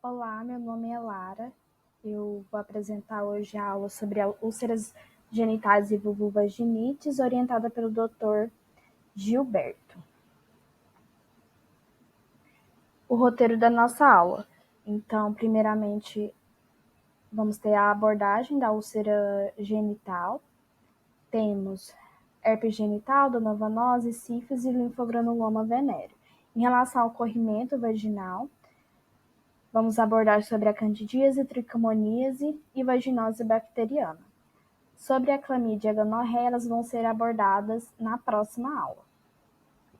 Olá, meu nome é Lara. Eu vou apresentar hoje a aula sobre úlceras genitais e vulvovaginites, orientada pelo Dr. Gilberto. O roteiro da nossa aula. Então, primeiramente, vamos ter a abordagem da úlcera genital. Temos herpes genital, donovanose, sífilis e linfogranuloma venéreo. Em relação ao corrimento vaginal, vamos abordar sobre a candidíase, tricomoníase e vaginose bacteriana. Sobre a clamídia e a gonorreia, elas vão ser abordadas na próxima aula.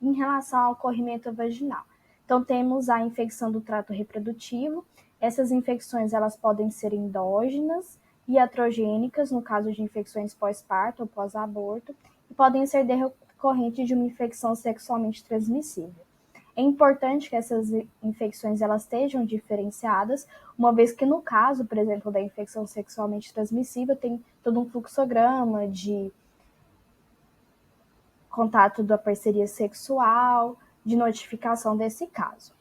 Em relação ao corrimento vaginal, então temos a infecção do trato reprodutivo. Essas infecções elas podem ser endógenas, iatrogênicas, no caso de infecções pós-parto ou pós-aborto, e podem ser decorrentes de uma infecção sexualmente transmissível. É importante que essas infecções elas estejam diferenciadas, uma vez que no caso, por exemplo, da infecção sexualmente transmissível, tem todo um fluxograma de contato da parceria sexual, de notificação desse caso.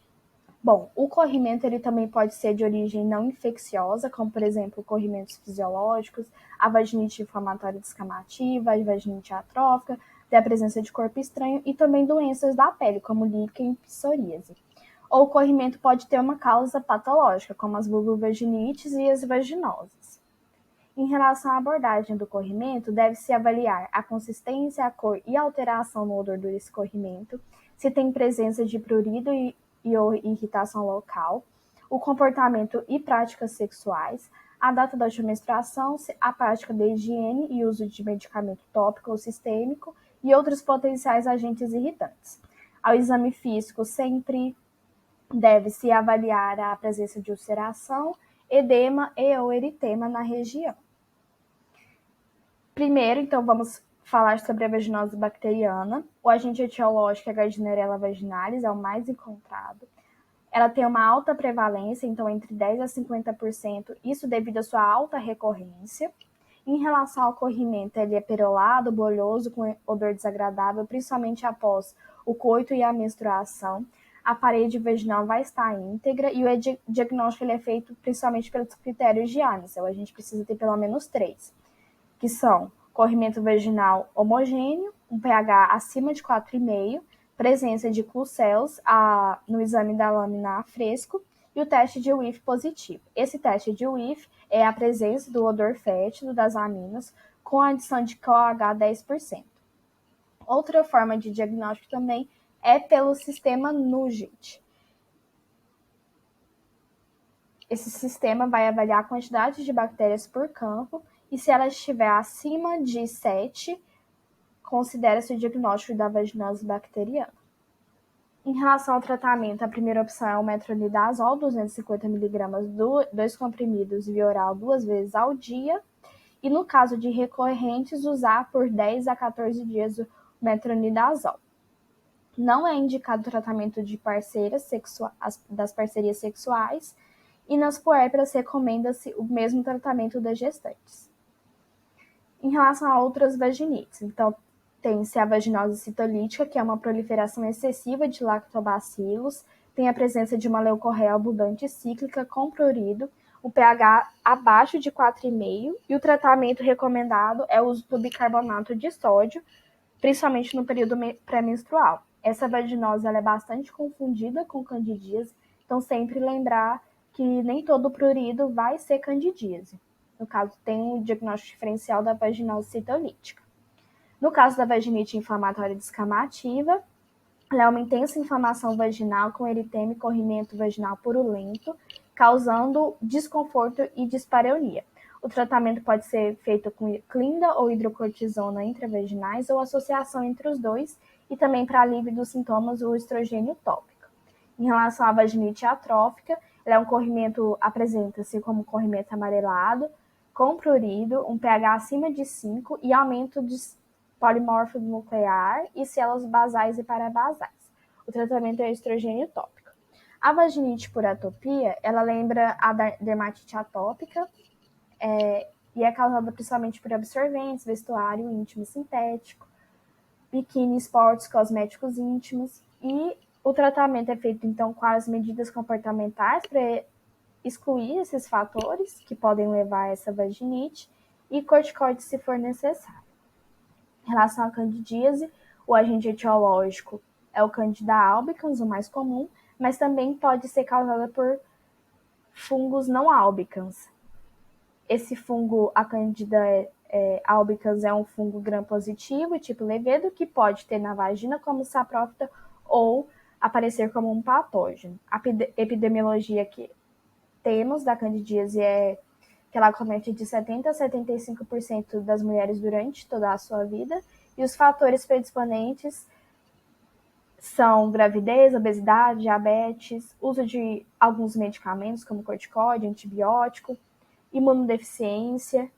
Bom, o corrimento ele também pode ser de origem não infecciosa, como por exemplo corrimentos fisiológicos, a vaginite inflamatória descamativa, a vaginite atrófica, da presença de corpo estranho e também doenças da pele, como líquen e psoríase. Ou o corrimento pode ter uma causa patológica, como as vulvovaginites e as vaginoses. Em relação à abordagem do corrimento, deve-se avaliar a consistência, a cor e a alteração no odor desse corrimento, se tem presença de prurido e irritação local, o comportamento e práticas sexuais, a data da última menstruação, a prática de higiene e uso de medicamento tópico ou sistêmico e outros potenciais agentes irritantes. Ao exame físico, sempre deve-se avaliar a presença de ulceração, edema e ou eritema na região. Primeiro, então, vamos falar sobre a vaginose bacteriana. O agente etiológico é a Gardnerella vaginalis, é o mais encontrado. Ela tem uma alta prevalência, então entre 10% a 50%, isso devido à sua alta recorrência. Em relação ao corrimento, ele é perolado, bolhoso, com odor desagradável, principalmente após o coito e a menstruação. A parede vaginal vai estar íntegra e o diagnóstico ele é feito principalmente pelos critérios de Ansel. A gente precisa ter pelo menos 3, que são corrimento vaginal homogêneo, um pH acima de 4,5, presença de Klucels no exame da lâmina a fresco e o teste de Whiff positivo. Esse teste de Whiff é a presença do odor fétido das aminas com a adição de KOH 10%. Outra forma de diagnóstico também é pelo sistema Nugent. Esse sistema vai avaliar a quantidade de bactérias por campo e se ela estiver acima de 7, considera-se o diagnóstico da vaginose bacteriana. Em relação ao tratamento, a primeira opção é o metronidazol, 250 mg, 2 comprimidos via oral 2 vezes ao dia. E no caso de recorrentes, usar por 10 a 14 dias o metronidazol. Não é indicado o tratamento de das parcerias sexuais e nas puérperas recomenda-se o mesmo tratamento das gestantes. Em relação a outras vaginites, então, tem-se a vaginose citolítica, que é uma proliferação excessiva de lactobacilos, tem a presença de uma leucorreia abundante cíclica com prurido, o pH abaixo de 4,5 e o tratamento recomendado é o uso do bicarbonato de sódio, principalmente no período pré-menstrual. Essa vaginose ela é bastante confundida com candidíase, então sempre lembrar que nem todo prurido vai ser candidíase. No caso, tem um diagnóstico diferencial da vaginose citolítica. No caso da vaginite inflamatória descamativa, ela é uma intensa inflamação vaginal com eritema e corrimento vaginal purulento, causando desconforto e dispareunia. O tratamento pode ser feito com clinda ou hidrocortisona intravaginais ou associação entre os dois e também para alívio dos sintomas o estrogênio tópico. Em relação à vaginite atrófica, ela é um corrimento, apresenta-se como corrimento amarelado, com prurido, um pH acima de 5 e aumento de polimorfo nuclear e células basais e parabasais. O tratamento é estrogênio tópico. A vaginite por atopia, ela lembra a dermatite atópica e é causada principalmente por absorventes, vestuário íntimo e sintético, biquíni, esportes, cosméticos íntimos e o tratamento é feito então com as medidas comportamentais excluir esses fatores que podem levar a essa vaginite e corticoide se for necessário. Em relação à candidíase, o agente etiológico é o Candida albicans, o mais comum, mas também pode ser causada por fungos não albicans. Esse fungo, a Candida albicans, é um fungo gram-positivo, tipo levedo, que pode ter na vagina como saprófita ou aparecer como um patógeno. A epidemiologia que temos da candidíase é que ela comete de 70% a 75% das mulheres durante toda a sua vida, e os fatores predisponentes são gravidez, obesidade, diabetes, uso de alguns medicamentos como corticóide, antibiótico, imunodeficiência,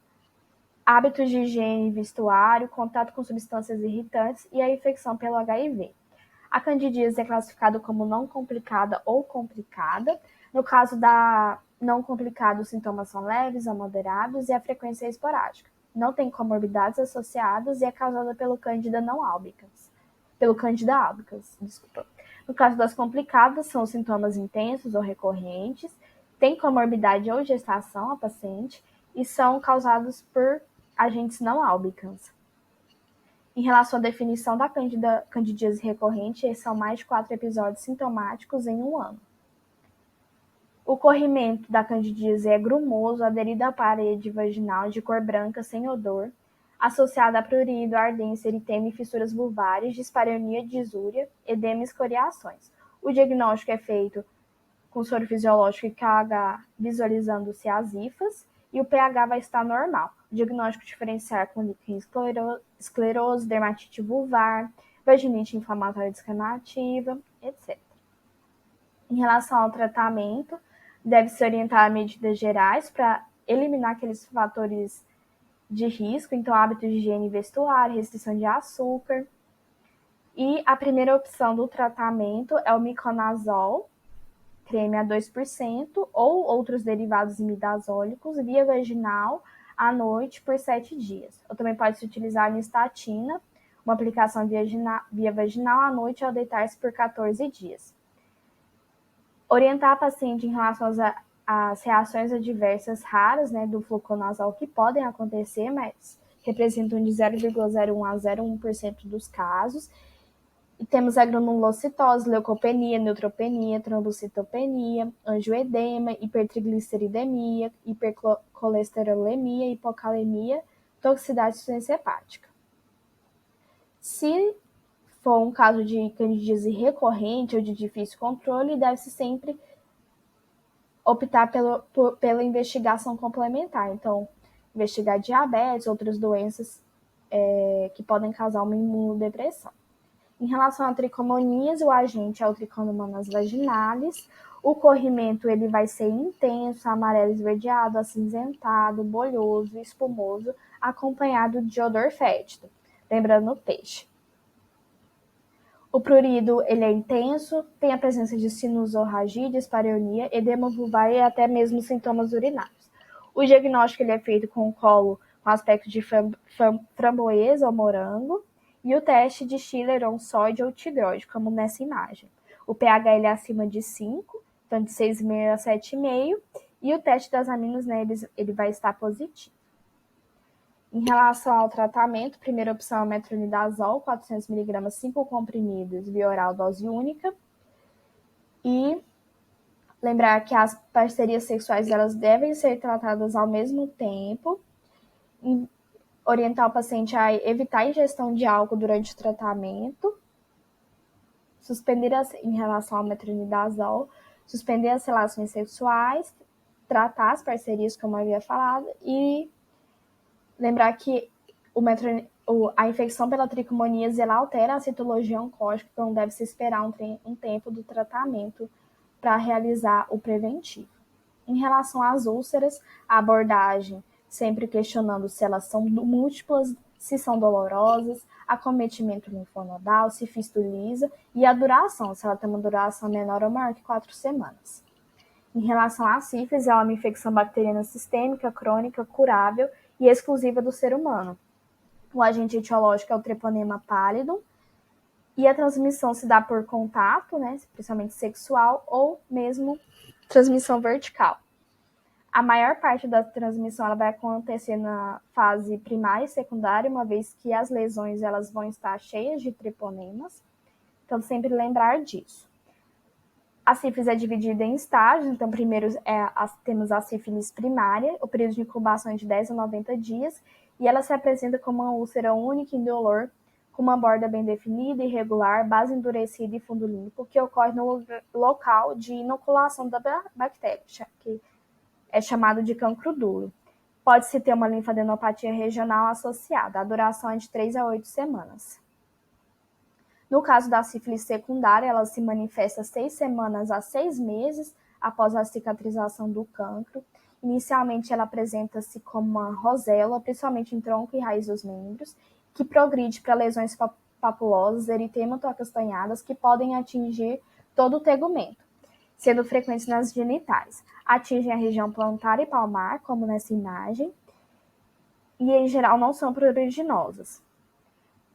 hábitos de higiene e vestuário, contato com substâncias irritantes e a infecção pelo HIV. A candidíase é classificada como não complicada ou complicada. No caso da não complicada, os sintomas são leves a moderados e a frequência é esporádica. Não tem comorbidades associadas e é causada pelo Candida albicans. No caso das complicadas, são sintomas intensos ou recorrentes, tem comorbidade ou gestação a paciente e são causados por agentes não albicans. Em relação à definição da candidíase recorrente, são mais de 4 episódios sintomáticos em um ano. O corrimento da candidíase é grumoso, aderido à parede vaginal, de cor branca, sem odor, associado a prurido, ardência, eritema e fissuras vulvares, dispareunia, disúria, edema e escoriações. O diagnóstico é feito com soro fisiológico e KH visualizando-se as hifas, e o pH vai estar normal. O diagnóstico diferenciar com líquido esclerose, dermatite vulvar, vaginite inflamatória descamativa, etc. Em relação ao tratamento, deve-se orientar a medidas gerais para eliminar aqueles fatores de risco, então hábitos de higiene e vestuário, restrição de açúcar. E a primeira opção do tratamento é o miconazol, creme a 2%, ou outros derivados imidazólicos, via vaginal à noite por 7 dias. Ou também pode se utilizar a nistatina, uma aplicação via vaginal à noite ao deitar-se por 14 dias. Orientar a paciente em relação às reações adversas raras, né, do fluconazol, que podem acontecer, mas representam de 0,01 a 0,1% dos casos. E temos a granulocitose, leucopenia, neutropenia, trombocitopenia, angioedema, hipertrigliceridemia, hipercolesterolemia, hipocalemia, toxicidade e insuficiência hepática. Se for um caso de candidíase recorrente ou de difícil controle, deve-se sempre optar pela investigação complementar. Então, investigar diabetes, outras doenças que podem causar uma imunodepressão. Em relação à tricomoníase, o agente é o Trichomonas vaginalis. O corrimento ele vai ser intenso, amarelo esverdeado, acinzentado, bolhoso, espumoso, acompanhado de odor fétido, lembrando o peixe. O prurido ele é intenso, tem a presença de sinusorragia, dispareunia, edema vulvar e até mesmo sintomas urinários. O diagnóstico ele é feito com o colo com aspecto de framboesa ou morango, e o teste de Schiller oncoide ou tigroide, como nessa imagem. O pH ele é acima de 5, então de 6,5 a 7,5, e o teste das aminas, né, ele vai estar positivo. Em relação ao tratamento, primeira opção é metronidazol, 400 mg, 5 comprimidos, via oral, dose única. E lembrar que as parcerias sexuais elas devem ser tratadas ao mesmo tempo. Orientar o paciente a evitar a ingestão de álcool durante o tratamento, em relação ao metronidazol, suspender as relações sexuais, tratar as parcerias, como eu havia falado, e lembrar que a infecção pela tricomoníase ela altera a citologia oncótica, então deve-se esperar um tempo do tratamento para realizar o preventivo. Em relação às úlceras, a abordagem sempre questionando se elas são múltiplas, se são dolorosas, acometimento linfonodal, se fistuliza, e a duração, se ela tem uma duração menor ou maior que 4 semanas. Em relação à sífilis, ela é uma infecção bacteriana sistêmica, crônica, curável e exclusiva do ser humano. O agente etiológico é o treponema pálido, e a transmissão se dá por contato, né, principalmente sexual, ou mesmo transmissão vertical. A maior parte da transmissão ela vai acontecer na fase primária e secundária, uma vez que as lesões elas vão estar cheias de treponemas. Então, sempre lembrar disso. A sífilis é dividida em estágios, então primeiro temos a sífilis primária, o período de incubação é de 10 a 90 dias, e ela se apresenta como uma úlcera única, indolor, com uma borda bem definida, irregular, base endurecida e fundo limpo, que ocorre no local de inoculação da bactéria, que é chamado de cancro duro. Pode-se ter uma linfadenopatia regional associada. A duração é de 3 a 8 semanas. No caso da sífilis secundária, ela se manifesta 6 semanas a 6 meses após a cicatrização do cancro. Inicialmente, ela apresenta-se como uma rosela, principalmente em tronco e raiz dos membros, que progride para lesões papulosas, eritemato-acastanhadas, que podem atingir todo o tegumento, sendo frequentes nas genitais. Atingem a região plantar e palmar, como nessa imagem, e em geral não são pruriginosas.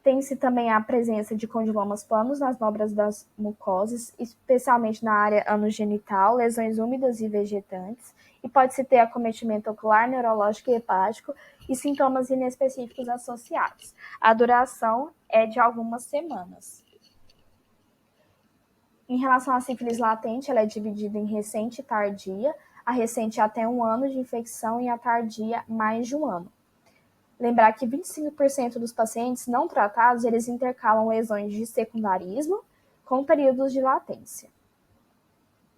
Tem-se também a presença de condilomas planos nas dobras das mucosas, especialmente na área anogenital, lesões úmidas e vegetantes, e pode-se ter acometimento ocular, neurológico e hepático e sintomas inespecíficos associados. A duração é de algumas semanas. Em relação à sífilis latente, ela é dividida em recente e tardia. A recente é até 1 ano de infecção e a tardia mais de 1 ano. Lembrar que 25% dos pacientes não tratados, eles intercalam lesões de secundarismo com períodos de latência.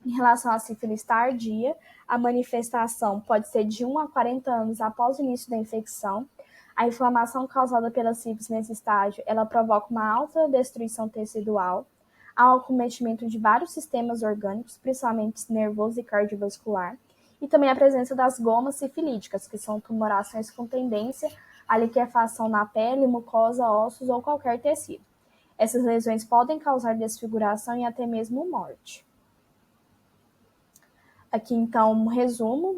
Em relação à sífilis tardia, a manifestação pode ser de 1 a 40 anos após o início da infecção. A inflamação causada pela sífilis nesse estágio, ela provoca uma alta destruição tecidual, há um acometimento de vários sistemas orgânicos, principalmente nervoso e cardiovascular, e também a presença das gomas sifilíticas, que são tumorações com tendência a liquefação na pele, mucosa, ossos ou qualquer tecido. Essas lesões podem causar desfiguração e até mesmo morte. Aqui, então, um resumo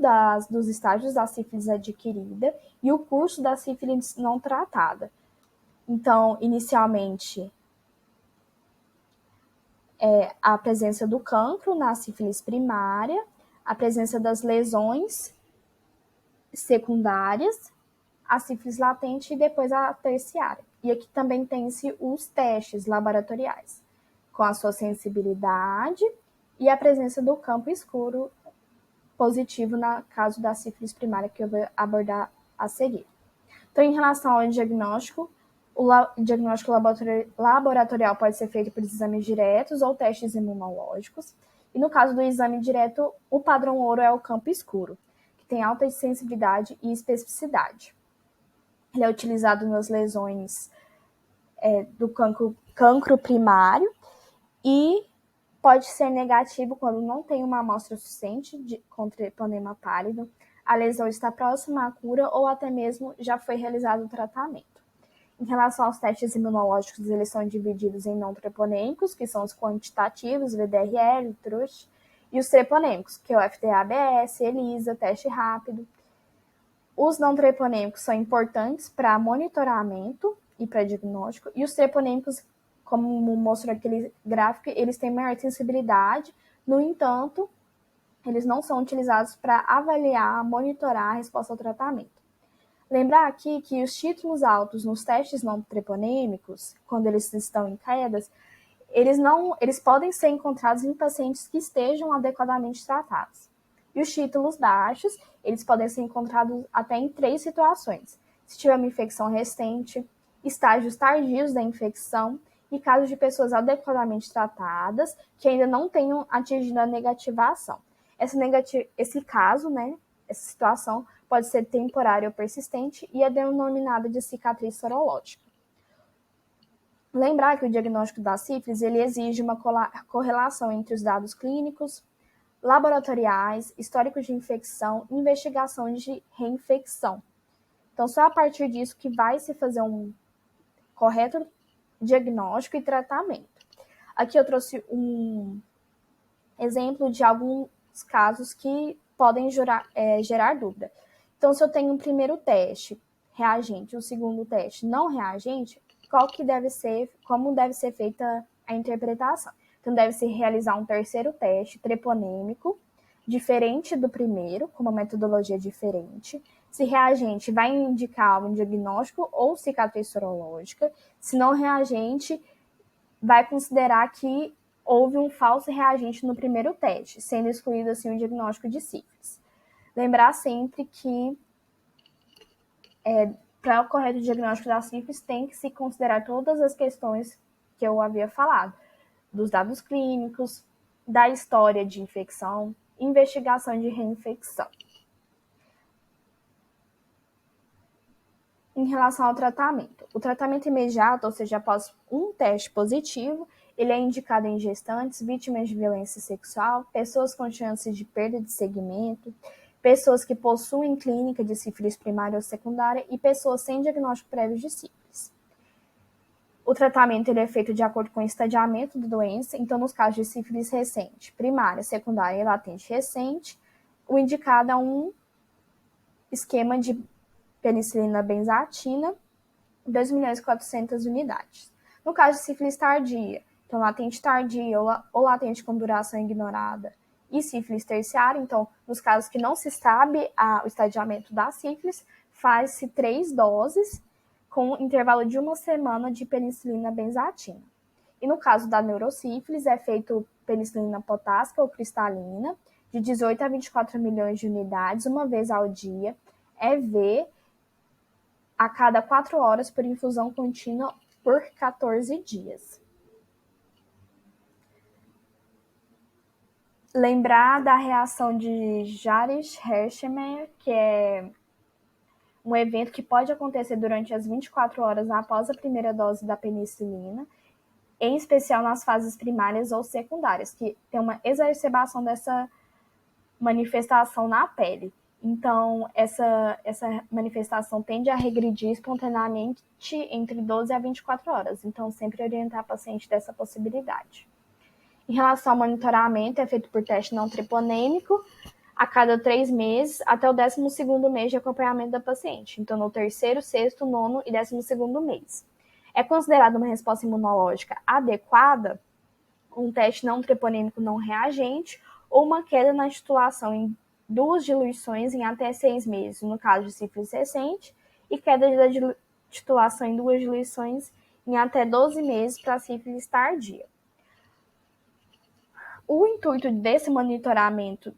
dos estágios da sífilis adquirida e o curso da sífilis não tratada. Então, inicialmente, a presença do cancro na sífilis primária, a presença das lesões secundárias, a sífilis latente e depois a terciária. E aqui também tem-se os testes laboratoriais, com a sua sensibilidade e a presença do campo escuro positivo no caso da sífilis primária, que eu vou abordar a seguir. Então, em relação ao diagnóstico, o diagnóstico laboratorial pode ser feito por exames diretos ou testes imunológicos. E no caso do exame direto, o padrão ouro é o campo escuro, que tem alta sensibilidade e especificidade. Ele é utilizado nas lesões do cancro primário e pode ser negativo quando não tem uma amostra suficiente com treponema pálido, a lesão está próxima à cura ou até mesmo já foi realizado o tratamento. Em relação aos testes imunológicos, eles são divididos em não treponêmicos, que são os quantitativos, VDRL, TRUSH, e os treponêmicos, que é o FDA-ABS, ELISA, teste rápido. Os não treponêmicos são importantes para monitoramento e para diagnóstico, e os treponêmicos, como mostrou aquele gráfico, eles têm maior sensibilidade, no entanto, eles não são utilizados para avaliar, monitorar a resposta ao tratamento. Lembrar aqui que os títulos altos nos testes não treponêmicos, quando eles estão em quedas, eles podem ser encontrados em pacientes que estejam adequadamente tratados. E os títulos baixos, eles podem ser encontrados até em 3 situações. Se tiver uma infecção recente, estágios tardios da infecção e casos de pessoas adequadamente tratadas que ainda não tenham atingido a negativação. Esse caso, essa situação, pode ser temporária ou persistente e é denominada de cicatriz sorológica. Lembrar que o diagnóstico da sífilis ele exige uma correlação entre os dados clínicos, laboratoriais, históricos de infecção e investigação de reinfecção. Então, só a partir disso que vai se fazer um correto diagnóstico e tratamento. Aqui eu trouxe um exemplo de alguns casos que podem gerar dúvida. Então, se eu tenho um primeiro teste reagente, um segundo teste não reagente, como deve ser feita a interpretação? Então, deve-se realizar um terceiro teste treponêmico, diferente do primeiro, com uma metodologia diferente. Se reagente vai indicar um diagnóstico ou cicatriz sorológica. Se não reagente, vai considerar que houve um falso reagente no primeiro teste, sendo excluído assim o diagnóstico de sífilis. Lembrar sempre que para o correto diagnóstico da sífilis tem que se considerar todas as questões que eu havia falado, dos dados clínicos, da história de infecção, investigação de reinfecção. Em relação ao tratamento, o tratamento imediato, ou seja, após um teste positivo, ele é indicado em gestantes, vítimas de violência sexual, pessoas com chances de perda de segmento, pessoas que possuem clínica de sífilis primária ou secundária e pessoas sem diagnóstico prévio de sífilis. O tratamento ele é feito de acordo com o estadiamento da doença, então nos casos de sífilis recente, primária, secundária e latente recente, o indicado é um esquema de penicilina benzatina, 2.400.000 unidades. No caso de sífilis tardia, então latente tardia ou latente com duração ignorada, e sífilis terciária, então nos casos que não se sabe o estadiamento da sífilis, faz-se 3 doses com intervalo de 1 semana de penicilina benzatina. E no caso da neurosífilis, é feito penicilina potássica ou cristalina, de 18 a 24 milhões de unidades, uma vez ao dia, EV, a cada 4 horas por infusão contínua por 14 dias. Lembrar da reação de Jarisch-Herxheimer, que é um evento que pode acontecer durante as 24 horas após a primeira dose da penicilina, em especial nas fases primárias ou secundárias, que tem uma exacerbação dessa manifestação na pele. Então, essa manifestação tende a regredir espontaneamente entre 12 a 24 horas. Então, sempre orientar a paciente dessa possibilidade. Em relação ao monitoramento, é feito por teste não treponêmico a cada 3 meses até o 12º mês de acompanhamento da paciente. Então, no 3º, 6º, 9º e 12º mês. É considerada uma resposta imunológica adequada um teste não treponêmico não reagente ou uma queda na titulação em 2 diluições em até 6 meses, no caso de sífilis recente, e queda da titulação em 2 diluições em até 12 meses para sífilis tardia. O intuito desse monitoramento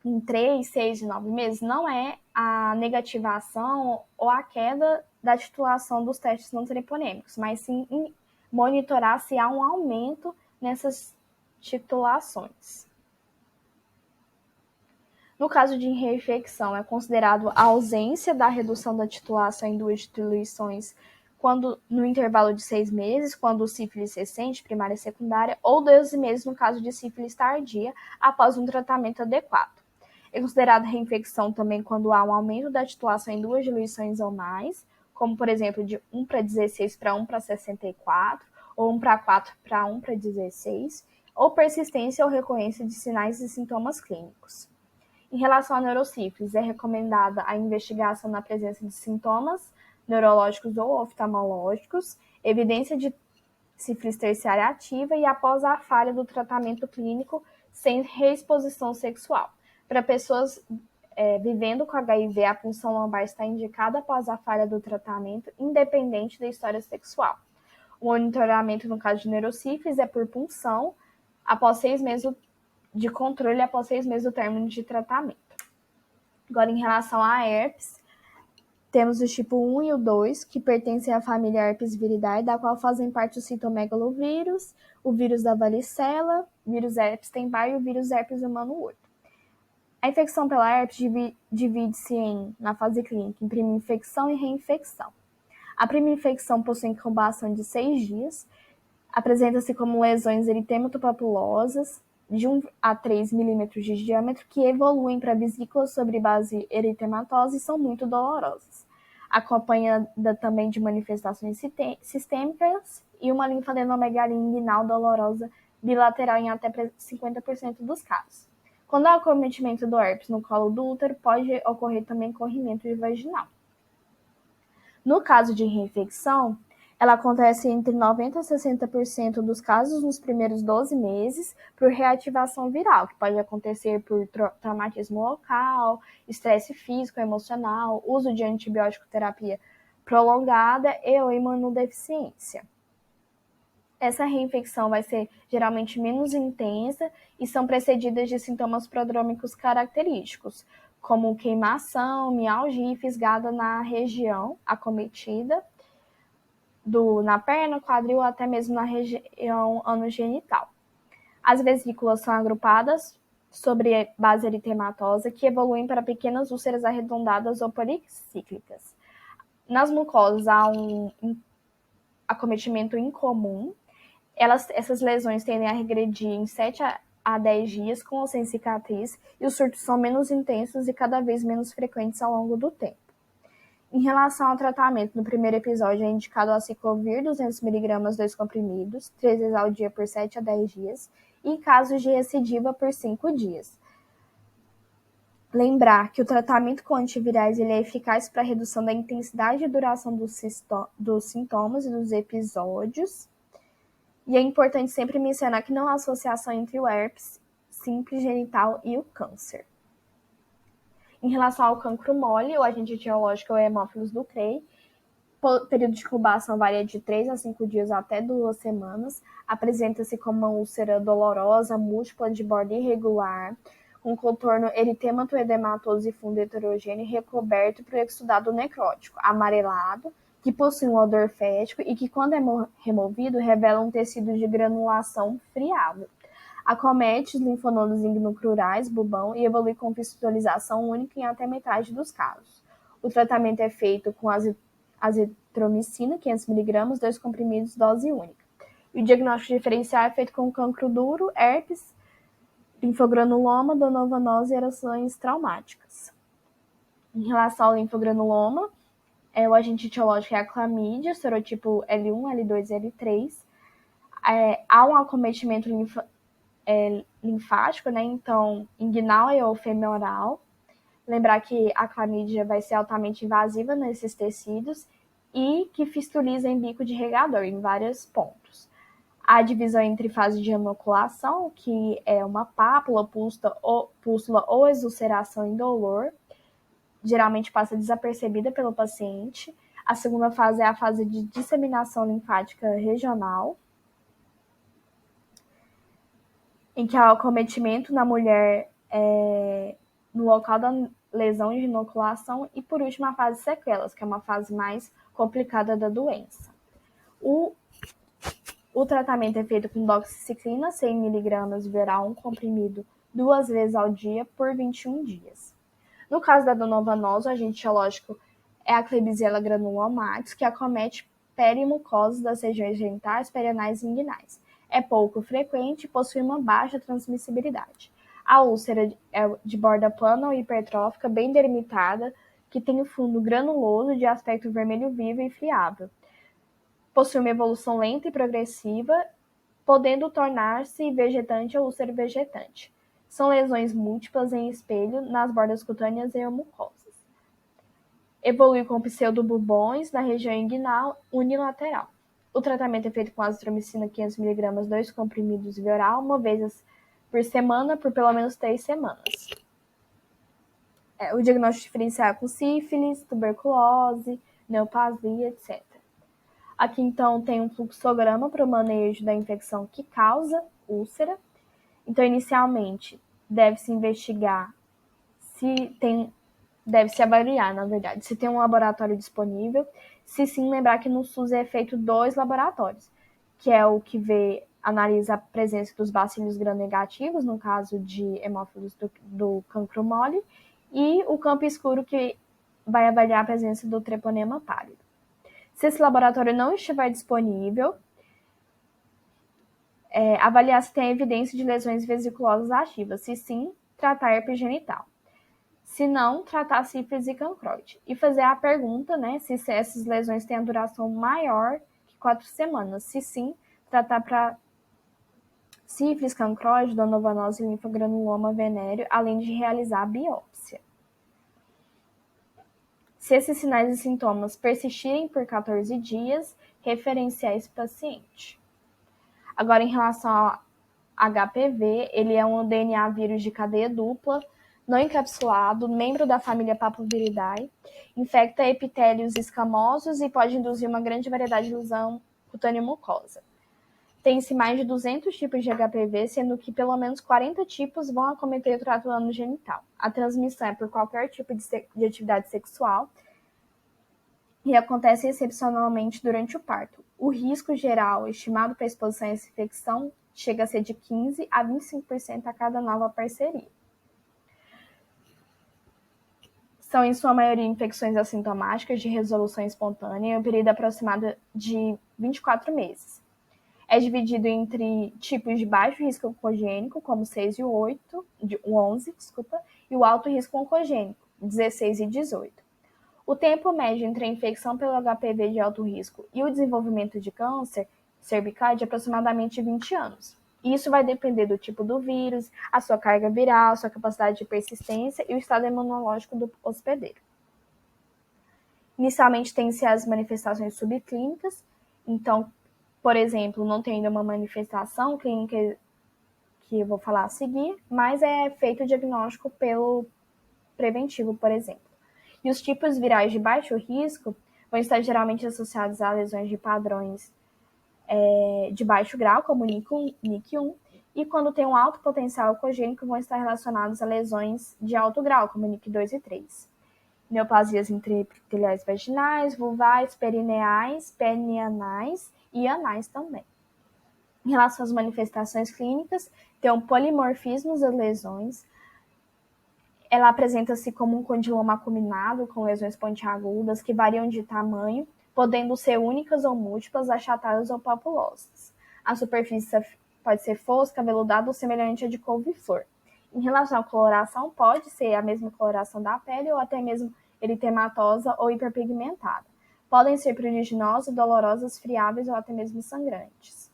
em 3, 6 e 9 meses não é a negativação ou a queda da titulação dos testes não treponêmicos, mas sim monitorar se há um aumento nessas titulações. No caso de reinfecção, é considerado a ausência da redução da titulação em 2 diluições quando no intervalo de 6 meses, quando o sífilis recente, primária e secundária, ou 12 meses no caso de sífilis tardia, após um tratamento adequado. É considerada reinfecção também quando há um aumento da titulação em 2 diluições ou mais, como, por exemplo, de 1 para 16 para 1 para 64, ou 1 para 4 para 1 para 16, ou persistência ou recorrência de sinais e sintomas clínicos. Em relação à neurosífilis, é recomendada a investigação na presença de sintomas neurológicos ou oftalmológicos, evidência de sífilis terciária ativa e após a falha do tratamento clínico sem reexposição sexual. Para pessoas vivendo com HIV, a punção lombar está indicada após a falha do tratamento, independente da história sexual. O monitoramento no caso de neurosífilis é por punção, após 6 meses de controle, após 6 meses do término de tratamento. Agora, em relação à herpes, temos o tipo 1 e o 2, que pertencem à família Herpes viridae, da qual fazem parte o citomegalovírus, o vírus da varicela, vírus herpes Epstein-Barr e o vírus herpes humano 8. A infecção pela herpes divide-se na fase clínica, em prima infecção e reinfecção. A prima infecção possui incubação de 6 dias, apresenta-se como lesões eritemotopapulosas, de 1 a 3 milímetros de diâmetro, que evoluem para vesículas sobre base eritematosa e são muito dolorosas. Acompanhada também de manifestações sistêmicas e uma linfadenomegalia inguinal dolorosa bilateral em até 50% dos casos. Quando há acometimento do herpes no colo do útero, pode ocorrer também corrimento vaginal. No caso de reinfecção, Ela acontece entre 90% a 60% dos casos nos primeiros 12 meses por reativação viral, que pode acontecer por traumatismo local, estresse físico, emocional, uso de antibiótico terapia prolongada e ou imunodeficiência. Essa reinfecção vai ser geralmente menos intensa e são precedidas de sintomas prodrômicos característicos, como queimação, mialgia e fisgada na região acometida, na perna, quadril, até mesmo na região anogenital. As vesículas são agrupadas sobre base eritematosa, que evoluem para pequenas úlceras arredondadas ou policíclicas. Nas mucosas há um acometimento incomum. Essas lesões tendem a regredir em 7 a 10 dias com ou sem cicatriz, e os surtos são menos intensos e cada vez menos frequentes ao longo do tempo. Em relação ao tratamento, no primeiro episódio é indicado o aciclovir 200mg 2 comprimidos, 3 vezes ao dia por 7 a 10 dias, e em casos de recidiva por 5 dias. Lembrar que o tratamento com antivirais ele é eficaz para a redução da intensidade e duração dos sintomas e dos episódios. E é importante sempre mencionar que não há associação entre o herpes simples genital e o câncer. Em relação ao cancro mole, o agente etiológico é o Haemophilus ducreyi. O período de incubação varia de 3 a 5 dias até 2 semanas. Apresenta-se como uma úlcera dolorosa, múltipla, de borda irregular, com contorno eritêmato, edematoso e fundo heterogêneo recoberto por exudado necrótico, amarelado, que possui um odor fético e que, quando é removido, revela um tecido de granulação friável. Acomete os linfonodos inguinocrurais, bulbão, e evolui com visualização única em até metade dos casos. O tratamento é feito com azitromicina, 500mg, 2 comprimidos, dose única. E o diagnóstico diferencial é feito com cancro duro, herpes, linfogranuloma, donovanose e erosões traumáticas. Em relação ao linfogranuloma, o agente etiológico é a clamídia, serotipo L1, L2 e L3. Há um acometimento linfático, né? Então, inguinal ou femoral. Lembrar que a clamídia vai ser altamente invasiva nesses tecidos e que fistuliza em bico de regador em vários pontos. Há a divisão entre fase de inoculação, que é uma pápula, pústula ou exulceração indolor, geralmente passa desapercebida pelo paciente. A segunda fase é a fase de disseminação linfática regional, em que há o acometimento na mulher no local da lesão de inoculação. E, por último, a fase sequelas, que é uma fase mais complicada da doença. O tratamento é feito com doxiciclina, 100mg via oral, um comprimido 2 vezes ao dia por 21 dias. No caso da donovanose, o agente etiológico é a Klebsiella granulomatis, que acomete perimucosas das regiões genitais, perianais e inguinais. É pouco frequente e possui uma baixa transmissibilidade. A úlcera é de borda plana ou hipertrófica, bem delimitada, que tem o fundo granuloso de aspecto vermelho vivo e friável. Possui uma evolução lenta e progressiva, podendo tornar-se vegetante ou úlcera vegetante. São lesões múltiplas em espelho nas bordas cutâneas e mucosas. Evolui com pseudobulbões na região inguinal unilateral. O tratamento é feito com azitromicina 500mg, 2 comprimidos via oral, uma vez por semana, por pelo menos 3 semanas. O diagnóstico diferencial é com sífilis, tuberculose, neoplasia, etc. Aqui, então, tem um fluxograma para o manejo da infecção que causa úlcera. Então, inicialmente, deve-se investigar deve-se avaliar, na verdade, se tem um laboratório disponível. Se sim, lembrar que no SUS é feito 2 laboratórios, que é o que analisa a presença dos bacilos gram-negativos, no caso de hemófilos do cancro mole, e o campo escuro, que vai avaliar a presença do treponema pálido. Se esse laboratório não estiver disponível, avaliar se tem evidência de lesões vesiculosas ativas. Se sim, tratar herpes genital. Se não, tratar sífilis e cancroide. E fazer a pergunta, né, se essas lesões têm a duração maior que 4 semanas. Se sim, tratar para sífilis, cancroide, donovanose e linfogranuloma venéreo, além de realizar a biópsia. Se esses sinais e sintomas persistirem por 14 dias, referenciar esse paciente. Agora, em relação ao HPV, ele é um DNA vírus de cadeia dupla, não encapsulado, membro da família Papoviridae, infecta epitélios escamosos e pode induzir uma grande variedade de lesão cutânea mucosa. Tem-se mais de 200 tipos de HPV, sendo que pelo menos 40 tipos vão acometer o trato anogenital. A transmissão é por qualquer tipo de atividade sexual e acontece excepcionalmente durante o parto. O risco geral estimado para a exposição a essa infecção chega a ser de 15% a 25% a cada nova parceria. São, em sua maioria, infecções assintomáticas de resolução espontânea em um período aproximado de 24 meses. É dividido entre tipos de baixo risco oncogênico, como 6 e 8, o 11, e o alto risco oncogênico, 16 e 18. O tempo médio entre a infecção pelo HPV de alto risco e o desenvolvimento de câncer cervical é de aproximadamente 20 anos. Isso vai depender do tipo do vírus, a sua carga viral, sua capacidade de persistência e o estado imunológico do hospedeiro. Inicialmente, tem-se as manifestações subclínicas. Então, por exemplo, não tem ainda uma manifestação clínica que eu vou falar a seguir, mas é feito o diagnóstico pelo preventivo, por exemplo. E os tipos virais de baixo risco vão estar geralmente associados a lesões de padrões de baixo grau, como NIC1, e quando tem um alto potencial oncogênico, vão estar relacionados a lesões de alto grau, como NIC2 e 3. Neoplasias intraepiteliais vaginais, vulvais, perineais, perianais e anais também. Em relação às manifestações clínicas, tem um polimorfismo das lesões. Ela apresenta-se como um condiloma acuminado, com lesões pontiagudas que variam de tamanho, podendo ser únicas ou múltiplas, achatadas ou papulosas. A superfície pode ser fosca, veludada ou semelhante à de couve-flor. Em relação à coloração, pode ser a mesma coloração da pele ou até mesmo eritematosa ou hiperpigmentada. Podem ser pruriginosas, dolorosas, friáveis ou até mesmo sangrantes.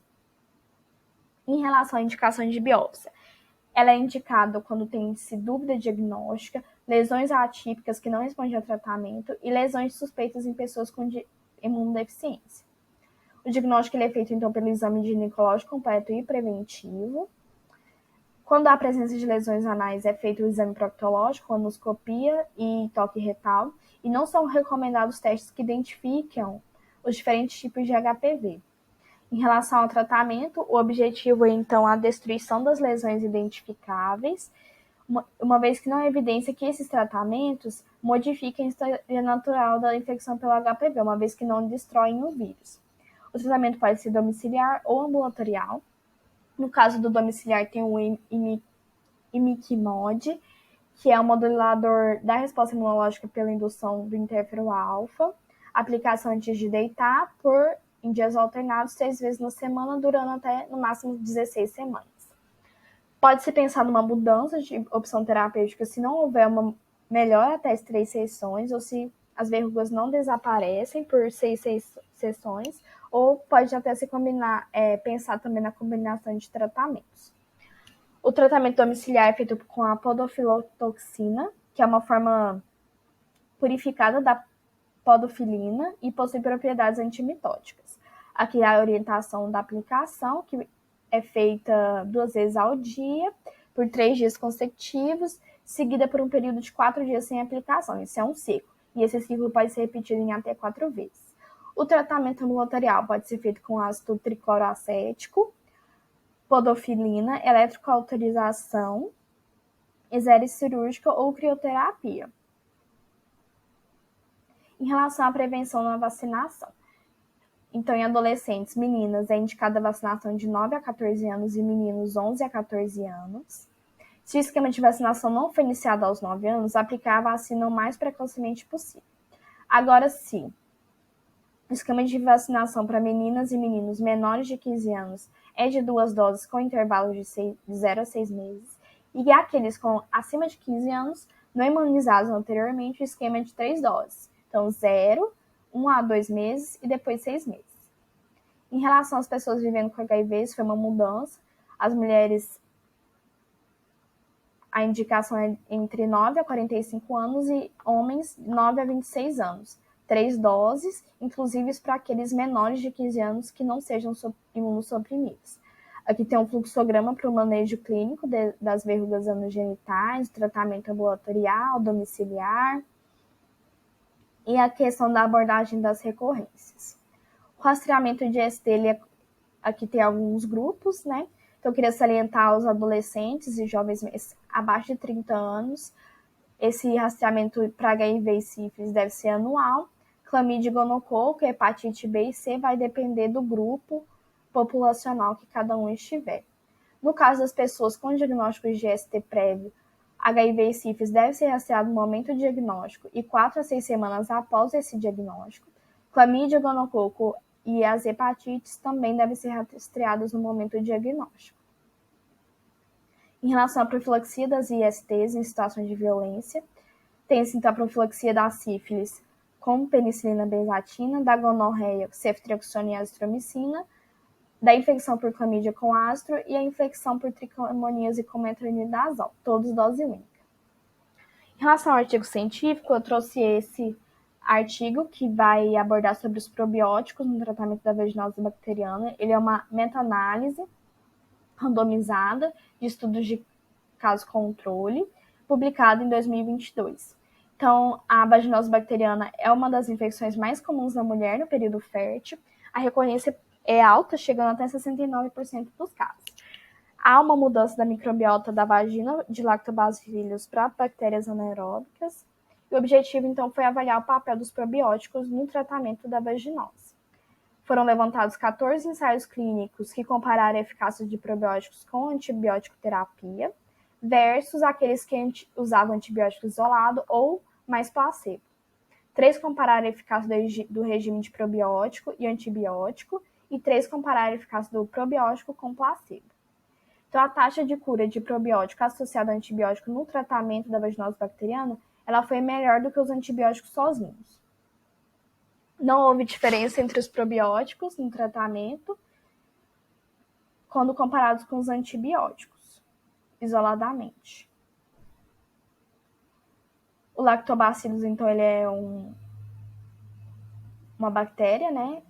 Em relação à indicação de biópsia, ela é indicada quando tem-se dúvida diagnóstica, lesões atípicas que não respondem ao tratamento e lesões suspeitas em pessoas com imunodeficiência. O diagnóstico ele é feito, então, pelo exame ginecológico completo e preventivo. Quando há presença de lesões anais, é feito o exame proctológico, anoscopia e toque retal, e não são recomendados testes que identificam os diferentes tipos de HPV. Em relação ao tratamento, o objetivo é, então, a destruição das lesões identificáveis, uma vez que não há evidência que esses tratamentos modifiquem a história natural da infecção pelo HPV, uma vez que não destroem o vírus. O tratamento pode ser domiciliar ou ambulatorial. No caso do domiciliar, tem o imiquimod, que é um modulador da resposta imunológica pela indução do interferon alfa, aplicação antes de deitar em dias alternados 3 vezes na semana, durando até no máximo 16 semanas. Pode-se pensar numa mudança de opção terapêutica se não houver uma melhora até as 3 sessões, ou se as verrugas não desaparecem por 6 sessões, ou pode até se pensar também na combinação de tratamentos. O tratamento domiciliar é feito com a podofilotoxina, que é uma forma purificada da podofilina e possui propriedades antimitóticas. Aqui a orientação da aplicação, que é feita 2 vezes ao dia, por 3 dias consecutivos, seguida por um período de 4 dias sem aplicação. Isso é um ciclo, e esse ciclo pode ser repetido em até 4 vezes. O tratamento ambulatorial pode ser feito com ácido tricloroacético, podofilina, eletrocauterização, exérese cirúrgica ou crioterapia. Em relação à prevenção na vacinação, então, em adolescentes, meninas, é indicada a vacinação de 9 a 14 anos e meninos 11 a 14 anos. Se o esquema de vacinação não foi iniciado aos 9 anos, aplicar a vacina o mais precocemente possível. Agora, sim, o esquema de vacinação para meninas e meninos menores de 15 anos é de 2 doses com intervalo de 0 a 6 meses, e aqueles com acima de 15 anos não imunizados anteriormente, o esquema é de 3 doses. Então, 0, 1 a 2 meses e depois 6 meses. Em relação às pessoas vivendo com HIV, isso foi uma mudança. As mulheres, a indicação é entre 9 a 45 anos e homens 9 a 26 anos. 3 doses, inclusive para aqueles menores de 15 anos que não sejam imunossuprimidos. Aqui tem um fluxograma para o manejo clínico das verrugas anogenitais, tratamento ambulatorial, domiciliar e a questão da abordagem das recorrências. O rastreamento de IST, aqui tem alguns grupos, né? Então, eu queria salientar os adolescentes e jovens abaixo de 30 anos. Esse rastreamento para HIV e sífilis deve ser anual. Clamídia e gonococo, hepatite B e C vai depender do grupo populacional que cada um estiver. No caso das pessoas com diagnóstico de IST prévio, HIV e sífilis deve ser rastreado no momento do diagnóstico e 4 a 6 semanas após esse diagnóstico. Clamídia, gonococo e as hepatites também devem ser rastreadas no momento do diagnóstico. Em relação à profilaxia das ISTs em situações de violência, tem-se então a profilaxia da sífilis com penicilina benzatina, da gonorreia, ceftriaxona e azitromicina, da infecção por clamídia com astro e a infecção por tricomoníase com metronidazol, todos dose única. Em relação ao artigo científico, eu trouxe esse artigo que vai abordar sobre os probióticos no tratamento da vaginose bacteriana. Ele é uma meta-análise randomizada de estudos de caso controle, publicado em 2022. Então, a vaginose bacteriana é uma das infecções mais comuns na mulher no período fértil. A recorrência é alta, chegando até 69% dos casos. Há uma mudança da microbiota da vagina de lactobacillus para bactérias anaeróbicas. E o objetivo, então, foi avaliar o papel dos probióticos no tratamento da vaginose. Foram levantados 14 ensaios clínicos que compararam a eficácia de probióticos com antibiótico terapia versus aqueles que usavam antibiótico isolado ou mais placebo. 3 compararam a eficácia do regime de probiótico e antibiótico e 3 compararam a eficácia do probiótico com placebo. Então, a taxa de cura de probiótico associada ao antibiótico no tratamento da vaginose bacteriana, ela foi melhor do que os antibióticos sozinhos. Não houve diferença entre os probióticos no tratamento quando comparados com os antibióticos, isoladamente. O lactobacillus, então, ele é uma bactéria, né,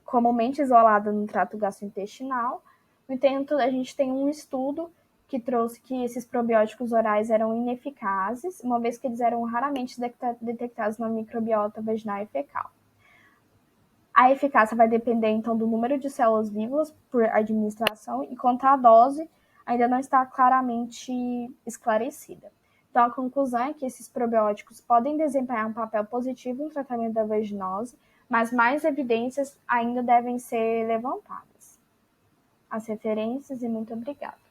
comumente isolada no trato gastrointestinal. No entanto, a gente tem um estudo que trouxe que esses probióticos orais eram ineficazes, uma vez que eles eram raramente detectados na microbiota vaginal e fecal. A eficácia vai depender, então, do número de células vivas por administração, enquanto a dose ainda não está claramente esclarecida. Então, a conclusão é que esses probióticos podem desempenhar um papel positivo no tratamento da vaginose, mas mais evidências ainda devem ser levantadas. As referências e muito obrigada.